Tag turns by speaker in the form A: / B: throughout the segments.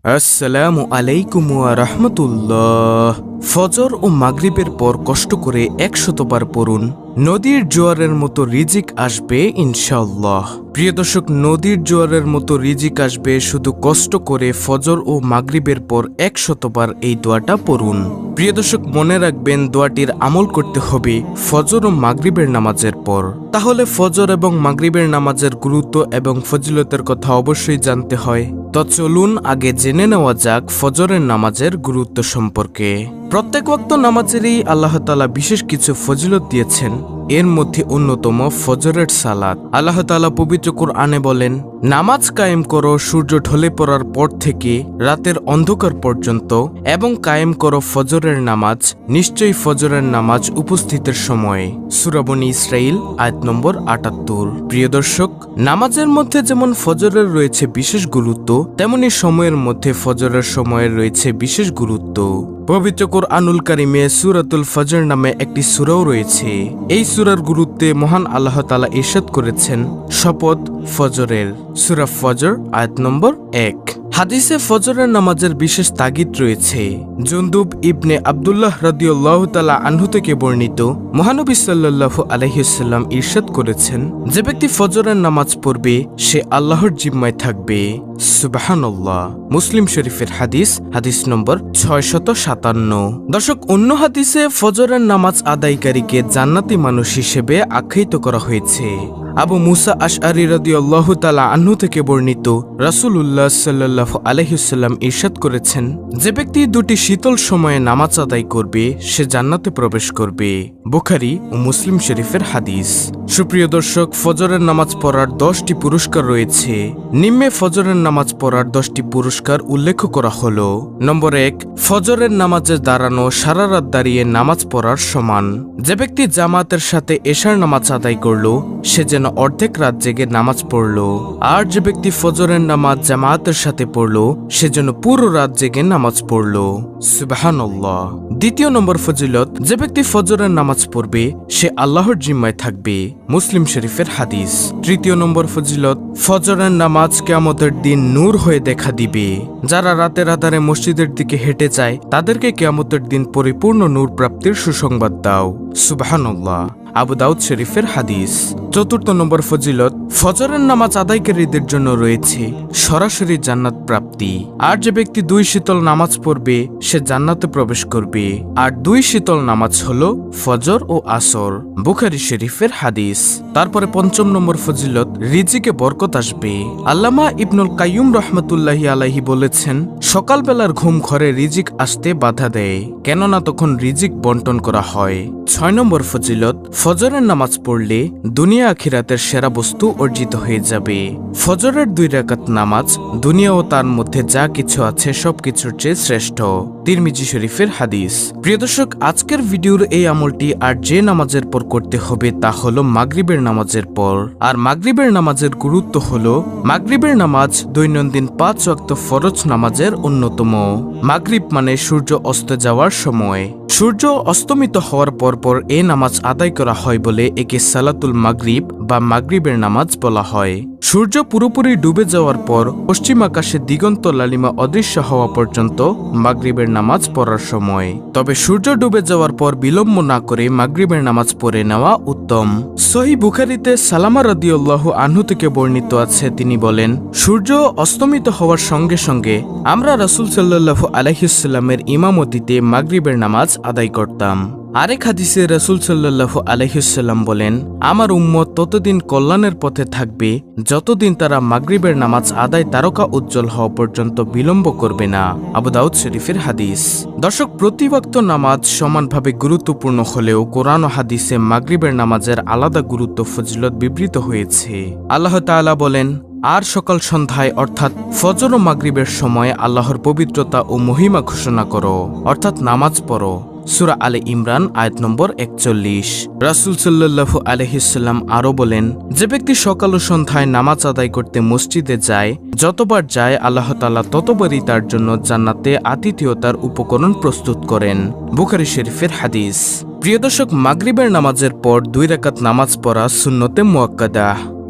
A: আসসালামু আলাইকুম ওয়া রাহমাতুল্লাহ। ফজর ও মাগরিবের পর কষ্ট করে ১০০ বার পড়ুন, নদীর জোয়ারের মতো রিজিক আসবে ইনশাআল্লাহ। প্রিয় দর্শক, নদীর জোয়ারের মতো রিজিক আসবে, শুধু কষ্ট করে ফজর ও মাগরিবের পর ১০০ বার এই দোয়াটা পড়ুন। প্রিয় দর্শক, মনে রাখবেন দোয়াটির আমল করতে হবে ফজর ও মাগরিবের নামাজের পর। তাহলে ফজর এবং মাগরিবের নামাজের গুরুত্ব এবং ফজিলতের কথা অবশ্যই জানতে হয়। তো চলুন আগে জেনে নেওয়া যাক ফজরের নামাজের গুরুত্ব সম্পর্কে। প্রত্যেক ওয়াক্ত নামাজেরই আল্লাহ তাআলা বিশেষ কিছু ফজিলত দিয়েছেন। এর মধ্যে অন্যতম ফজরের সালাত। আল্লাহ তাআলা পবিত্র কুরআনে বলেন, নামাজ কায়েম করো সূর্য ঢলে পড়ার পর থেকে রাতের অন্ধকার পর্যন্ত, এবং কায়েম করো ফজরের নামাজ, নিশ্চয়ই ফজরের নামাজ উপস্থিতের সময়ে। সূরা বনী ইসরাইল আয়াত নম্বর ৭৮। প্রিয় দর্শক, নামাজের মধ্যে যেমন ফজরের রয়েছে বিশেষ গুরুত্ব, তেমনি সময়ের মধ্যে ফজরের সময়ের রয়েছে বিশেষ গুরুত্ব। পবিত্র কুরআনুল কারিমে সূরাতুল ফজর নামে একটি সূরাও রয়েছে। এই সূরার গুরুত্বে মহান আল্লাহ তাআলা ইরশাদ করেছেন, শপথ ফজরের। সূরা ফজর আয়াত নম্বর ১। হাদিসে ফজরের নামাজের বিশেষ তাগিদ রয়েছে। জুনদুব ইবনে আব্দুল্লাহ রাদিয়াল্লাহু তাআলা আনহু থেকে বর্ণিত, মহানবী সাল্লাল্লাহু আলাইহি ওয়াসাল্লাম ইরশাদ করেছেন, যে ব্যক্তি ফজরের নামাজ পড়বে সে আল্লাহর জিম্মায় থাকবে। সুবহানাল্লাহ। মুসলিম শরীফের হাদিস, হাদিস নম্বর ৬৫৭। দর্শক, অন্য হাদিসে ফজরের নামাজ আদায়কারীকে জান্নাতি মানুষ হিসেবে আখ্যায়িত করা হয়েছে। আবু মুসা আশআরী রাদিয়াল্লাহু তাআলা আনহু থেকে বর্ণিত, রাসূলুল্লাহ সাল্লাল্লাহু আলাইহি ওয়াসাল্লাম ইরশাদ করেছেন, যে ব্যক্তি দুটি শীতল সময়ে নামাজ আদায় করবে সে জান্নাতে প্রবেশ করবে। বুখারী ও মুসলিম শরীফের হাদিস। সুপ্রিয় দর্শক, ফজরের নামাজ পড়ার 10টি পুরস্কার রয়েছে। নিম্নে ফজরের নামাজ পড়ার 10টি পুরস্কার উল্লেখ করা হলো। নম্বর ১, ফজরের নামাজে দাঁড়ানো সারা রাত দাঁড়িয়ে নামাজ পড়ার সমান। যে ব্যক্তি জামাতের সাথে এশার নামাজ আদায় করলো সে যেন অর্ধেক রাত জেগে নামাজ পড়লো। আর যে ব্যক্তি ফজরের নামাজ জামাতের সাথে পড়লো সে যেন পুরো রাত জেগে নামাজ পড়লো। সুবহানাল্লাহ। দ্বিতীয় নম্বর ফজিলত, যে ব্যক্তি ফজরের নামাজ পড়বে সে আল্লাহর জিম্মায় থাকবে। মুসলিম শরীফের হাদিস। তৃতীয় নম্বর ফজিলত, ফজরের নামাজ কিয়ামতের দিন নূর হয়ে দেখা দিবে। যারা রাতের আধারে মসজিদের দিকে হেঁটে যায় তাদেরকে কিয়ামতের দিন পরিপূর্ণ নূর প্রাপ্তির সুসংবাদ দাও। সুবহানাল্লাহ। আবু দাউদ শরীফের হাদিস। চতুর্থ নম্বর ফজিলত, ফজরের নামাজ আদায়কারীদের জন্য রয়েছে সরাসরি জান্নাত প্রাপ্তি। আর যে ব্যক্তি 2 শীতল নামাজ পড়বে সে জান্নাতে প্রবেশ করবে। আর 2 শীতল নামাজ হলো ফজর ও আসর। বুখারী শরীফের হাদিস। তারপরে পঞ্চম নম্বর ফজিলত, রিজিকে বরকত আসবে। আল্লামা ইবনুল কাইয়ুম রাহমাতুল্লাহি আলাইহি বলেছেন, সকালবেলার ঘুম ঘরে রিজিক আসতে বাধা দেয়, কেননা তখন রিজিক বন্টন করা হয়। 6 নম্বর ফজিলত, ফজরের নামাজ পড়লে দুনিয়া আখিরাতের সেরা বস্তু অর্জিত হয়ে যাবে। ফজরের 2 রাকাত নামাজ দুনিয়া ও তার মধ্যে যা কিছু আছে সবকিছুর চেয়ে শ্রেষ্ঠ। তিরমিজি শরীফের হাদিস। প্রিয় দর্শক, আজকের ভিডিওর এই আমলটি আর যে নামাজের পর করতে হবে তা হলো মাগরিবের নামাজের পর। আর মাগরিবের নামাজের গুরুত্ব হলো, মাগরিবের নামাজ দৈনন্দিন 5 ওয়াক্ত ফরজ নামাজের অন্যতম। মাগরিব মানে সূর্য অস্ত যাওয়ার সময়। সূর্য অস্তমিত হওয়ার পর এই নামাজ আদায় করা হয় বলে একে সালাতুল মাগরিব বা মাগরিবের নামাজ বলা হয়। সূর্য পুরোপুরি ডুবে যাওয়ার পর পশ্চিম আকাশে দিগন্ত লালিমা অদৃশ্য হওয়া পর্যন্ত মাগরিবের নামাজ পড়ার সময়। তবে সূর্য ডুবে যাওয়ার পর বিলম্ব না করে মাগরিবের নামাজ পড়ে নেওয়া উত্তম। সহিহ বুখারীতে সালামা রাদিয়াল্লাহু আনহু থেকে বর্ণিত আছে, তিনি বলেন, সূর্য অস্তমিত হওয়ার সঙ্গে সঙ্গে আমরা রাসূল সাল্লাল্লাহু আলাইহি ওয়াসাল্লামের ইমামতিতে মাগরিবের নামাজ আদায় করতাম। আরেক হাদিসে রাসূল সাল্লাল্লাহু আলাইহি ওয়াসাল্লাম বলেন, আমার উম্মত ততদিন কল্যাণের পথে থাকবে যতদিন তারা মাগরিবের নামাজ আদায় তারকা উজ্জ্বল হওয়া পর্যন্ত বিলম্ব করবে না। আবু দাউদ শরীফের হাদিস। দর্শক, প্রতি ওয়াক্ত নামাজ সমানভাবে গুরুত্বপূর্ণ হলেও কোরআন ও হাদিসে মাগরিবের নামাজের আলাদা গুরুত্ব ফজিলত বিবৃত হয়েছে। আল্লাহ তাআলা বলেন, আর সকাল সন্ধ্যায় অর্থাৎ ফজর ও মাগরিবের সময় আল্লাহর পবিত্রতা ও মহিমা ঘোষণা করো, অর্থাৎ নামাজ পড়ো। সূরা আলে ইমরান আয়াত নম্বর ৪১। রাসূল সাল্লাল্লাহু আলাইহি ওয়াসাল্লাম আরো বলেন, যে ব্যক্তি সকাল ও সন্ধ্যায় নামাজ আদায় করতে মসজিদে যায়, যতবার যায় আল্লাহ তাআলা ততবারই তার জন্য জান্নাতে আতিথেয়তার উপকরণ প্রস্তুত করেন। বুখারী শরীফের হাদিস। প্রিয় দর্শক, মাগরিবের নামাজের পর 2 রাকাত নামাজ পড়া সুন্নতে মুআক্কাদা।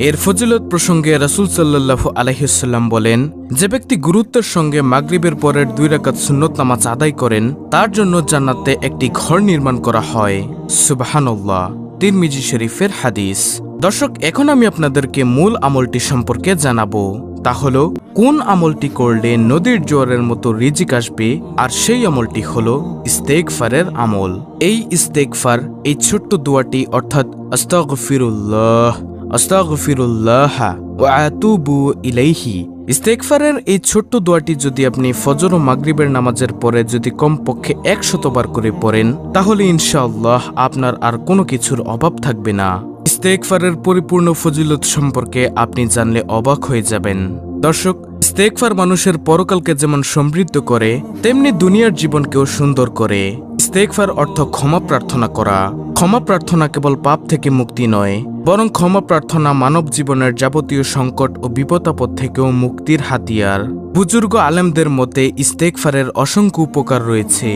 A: এর ফজিলত প্রসঙ্গে রাসূল সাল্লাল্লাহু আলাইহি ওয়াসাল্লাম বলেন, যে ব্যক্তি গুরুত্বের সঙ্গে মাগরিবের পরের 2 রাকাত সুন্নত নামাজ আদায় করেন তার জন্য জান্নাতে একটি ঘর নির্মাণ করা হয়। সুবহানাল্লাহ। তিরমিজি শরীফের হাদিস। দর্শক, এখন আমি আপনাদেরকে মূল আমলটি সম্পর্কে জানাবো। তা হলো কোন আমলটি করলে নদীর জোয়ারের মতো রিজিক আসবে, আর সেই আমলটি হলো ইস্তেগফারের আমল। এই ইস্তেগফার, এই ছোট্ট দোয়াটি অর্থাৎ আস্তাগফিরুল্লাহ আস্তাগফিরুল্লাহ ওয়া আতুবু ইলাইহি, ইস্তেগফারের এই ছোট্ট দোয়াটি যদি আপনি ফজর ও মাগরিবের নামাজের পরে যদি কমপক্ষে 100 বার করে পড়েন তাহলে ইনশাআল্লাহ আপনার আর কোনো কিছুর অভাব থাকবে না। ইস্তেগফারের পরিপূর্ণ ফজিলত সম্পর্কে আপনি জানলে অবাক হয়ে যাবেন। দর্শক, ইস্তেগফার মানুষের পরকালকে যেমন সমৃদ্ধ করে তেমনি দুনিয়ার জীবনকেও সুন্দর করে। ইস্তেগফার অর্থ ক্ষমা প্রার্থনা করা। ক্ষমা প্রার্থনা কেবল পাপ থেকে মুক্তি নয়, বরং ক্ষমা প্রার্থনা মানব জীবনের যাবতীয় সংকট ও বিপদাপদ থেকেও মুক্তির হাতিয়ার। বুজুর্গ আলেমদের মতে ইস্তেগফারের অসংখ্য উপকার রয়েছে।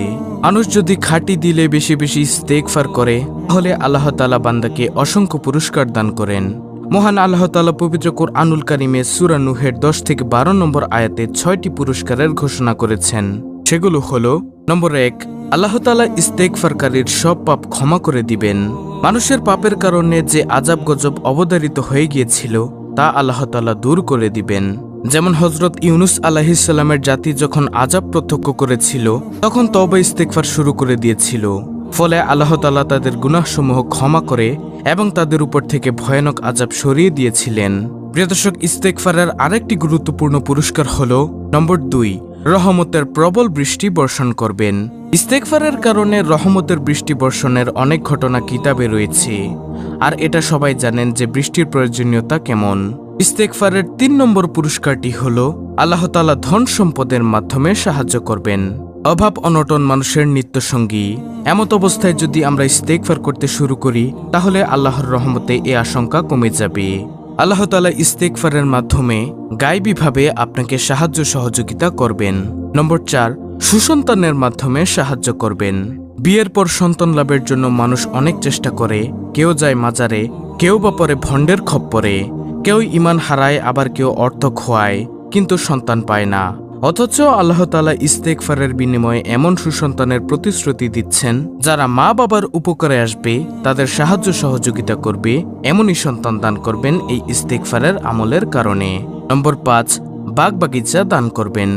A: মানুষ যদি খাঁটি দিলে বেশি বেশি ইস্তেগফার করে তাহলে আল্লাহ তাআলা বান্দাকে অসংখ্য পুরস্কার দান করেন। মহান আল্লাহ তাআলা পবিত্র কুরআনুল কারীমে সূরা নূহের 10 থেকে 12 নম্বর আয়াতে 6টি পুরস্কারের ঘোষণা করেছেন। সেগুলো হলো, নম্বর 1, আল্লাহ তাআলা ইস্তেগফারকারীর সব পাপ ক্ষমা করে দিবেন। মানুষের পাপের কারণে যে আযাব গজব অবধারিত হয়ে গিয়েছিল তা আল্লাহ তাআলা দূর করে দিবেন। যেমন হযরত ইউনুস আলাইহিস সালামের জাতি যখন আযাব প্রত্যক্ষ করেছিল তখন তওবা ইস্তেগফার শুরু করে দিয়েছিল। ফলে আল্লাহ তাআলা তাদের গুনাহসমূহ ক্ষমা করে এবং তাদের উপর থেকে ভয়ানক আযাব সরিয়ে দিয়েছিলেন। প্রিয় দর্শক, ইস্তেগফারের আরেকটি গুরুত্বপূর্ণ পুরস্কার হলো নম্বর 2, রহমতের প্রবল বৃষ্টি বর্ষণ করবেন। ইস্তেগফারের কারণে রহমতের বৃষ্টি বর্ষণের অনেক ঘটনা কিতাবে রয়েছে, আর এটা সবাই জানেন যে বৃষ্টির প্রয়োজনীয়তা কেমন। ইস্তেগফারের 3 নম্বর পুরস্কারটি হলো আল্লাহ তাআলা ধন সম্পদের মাধ্যমে সাহায্য করবেন। অভাব অনটন মানুষের নিত্যসঙ্গী। এমত অবস্থায় যদি আমরা ইস্তেগফার করতে শুরু করি তাহলে আল্লাহর রহমতে এ আশঙ্কা কমে যাবে। আল্লাহ তাআলা ইস্তেগফারের মাধ্যমে গায়বীভাবে আপনাকে সাহায্য সহযোগিতা করবেন। নম্বর 4, সুসন্তানের মাধ্যমে সাহায্য করবেন। বিয়ের পর সন্তান লাভের জন্য মানুষ অনেক চেষ্টা করে, কেউ যায় মাজারে, কেউ বা পরে ভণ্ডের খপ্পরে, কেউ ঈমান হারায়, আবার কেউ অর্থ খোয়ায়, কিন্তু সন্তান পায় না। অথচ আল্লাহ তাআলা ইস্তেগফারের বিনিময়ে এমন সুসন্তানের প্রতিশ্রুতি দিচ্ছেন যারা মা বাবার উপকারে আসবে, তাদের সাহায্য সহযোগিতা করবে, এমনই সন্তান দান করবেন এই ইস্তেগফারের আমলের কারণে। নম্বর 5, বাগবাগিচা দান করবেন,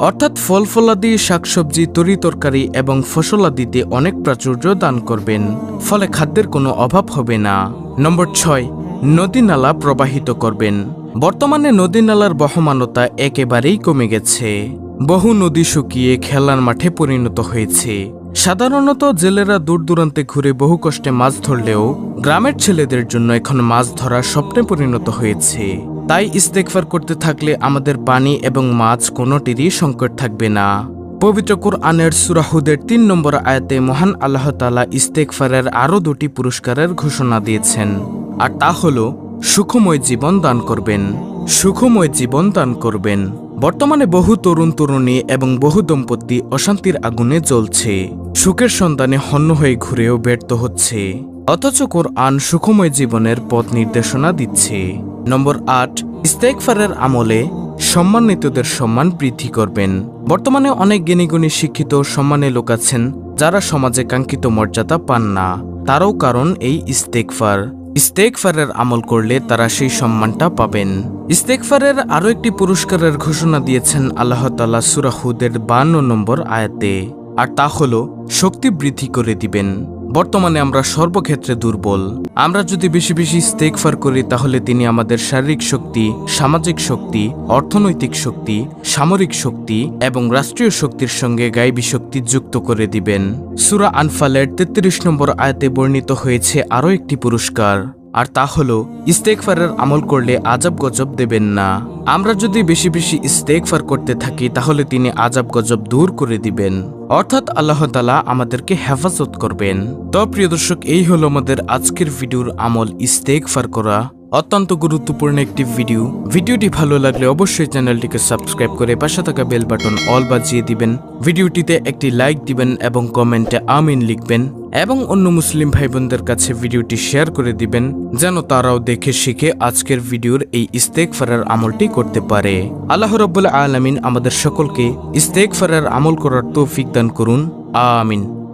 A: অর্থাৎ ফল ফলাদি, শাকসবজি, তরিতরকারি এবং ফসলাদিতে অনেক প্রাচুর্য দান করবেন, ফলে খাদ্যের কোনো অভাব হবে না। নম্বর 6, নদী নালা প্রবাহিত করবেন। বর্তমানে নদী নালার বহমানতা একেবারেই কমে গেছে। বহু নদী শুকিয়ে খেলার মাঠে পরিণত হয়েছে। সাধারণত জেলেরা দূর দূরান্তে ঘুরে বহু কষ্টে মাছ ধরলেও গ্রামের ছেলেদের জন্য এখন মাছ ধরা স্বপ্নে পরিণত হয়েছে। তাই ইস্তেগফার করতে থাকলে আমাদের পানি এবং মাছ কোনোটিরই সংকট থাকবে না। পবিত্র কুরআনের সূরা হুদের 3 নম্বর আয়াতে মহান আল্লাহ তাআলা ইস্তেগফারের আরও 2টি পুরস্কারের ঘোষণা দিয়েছেন, আর তা হলো সুখময় জীবন দান করবেন। সুখময় জীবন দান করবেন। বর্তমানে বহু তরুণ তরুণী এবং বহু দম্পতি অশান্তির আগুনে জ্বলছে, সুখের সন্ধানে হন্য হয়ে ঘুরেও ব্যর্থ হচ্ছে, অথচ কোরআন সুখময় জীবনের পথ নির্দেশনা দিচ্ছে। নম্বর 8, ইস্তেগফারের আমলে সম্মানিতদের সম্মান বৃদ্ধি করবেন। বর্তমানে অনেক জ্ঞানীগুণী শিক্ষিত সম্মানী লোক আছেন যারা সমাজে কাঙ্ক্ষিত মর্যাদা পান না, তারও কারণ এই ইস্তেগফার। ইস্তেগফারের আমল করলে তারা সেই সম্মানটা পাবেন। ইস্তেগফারের আরও একটি পুরস্কারের ঘোষণা দিয়েছেন আল্লাহ তাআলা সূরা হুদের 52 নম্বর আয়াতে, আর তা হলো শক্তি বৃদ্ধি করে দিবেন। বর্তমানে আমরা সর্বক্ষেত্রে দুর্বল। আমরা যদি বেশি বেশি ইস্তেগফার করি তাহলে তিনি আমাদের শারীরিক শক্তি, সামাজিক শক্তি, অর্থনৈতিক শক্তি, সামরিক শক্তি এবং রাষ্ট্রীয় শক্তির সঙ্গে গায়বী শক্তি যুক্ত করে দিবেন। সূরা আনফালের 33 নম্বর আয়াতে বর্ণিত হয়েছে আরও একটি পুরস্কার, আর তা হলো ইস্তেগফারের আমল করলে আযাব গজব দেবেন না। আমরা যদি বেশি বেশি ইস্তেগফার করতে থাকি তাহলে তিনি আযাব গজব দূর করে দিবেন, অর্থাৎ আল্লাহ তাআলা আমাদেরকে হেফাজত করবেন। তো প্রিয় দর্শক, এই হলো আমাদের আজকের ভিডিওর আমল, ইস্তেগফার করা। অত্যন্ত গুরুত্বপূর্ণ একটি ভিডিও। ভিডিওটি ভালো লাগলে অবশ্যই চ্যানেলটিকে সাবস্ক্রাইব করে পাশে থাকা বেল বাটন অল বাজিয়ে দিবেন। ভিডিওটিতে একটি লাইক দিবেন এবং কমেন্টে আমিন লিখবেন এবং অন্য মুসলিম ভাই বোনদের কাছে ভিডিওটি শেয়ার করে দিবেন যেন তারাও দেখে শিখে আজকের ভিডিওর এই ইস্তেগফারের আমলটি করতে পারে। আল্লাহ রাব্বুল আলামিন আমাদের সকলকে ইস্তেগফারের আমল করার তৌফিক দান করুন। আমিন।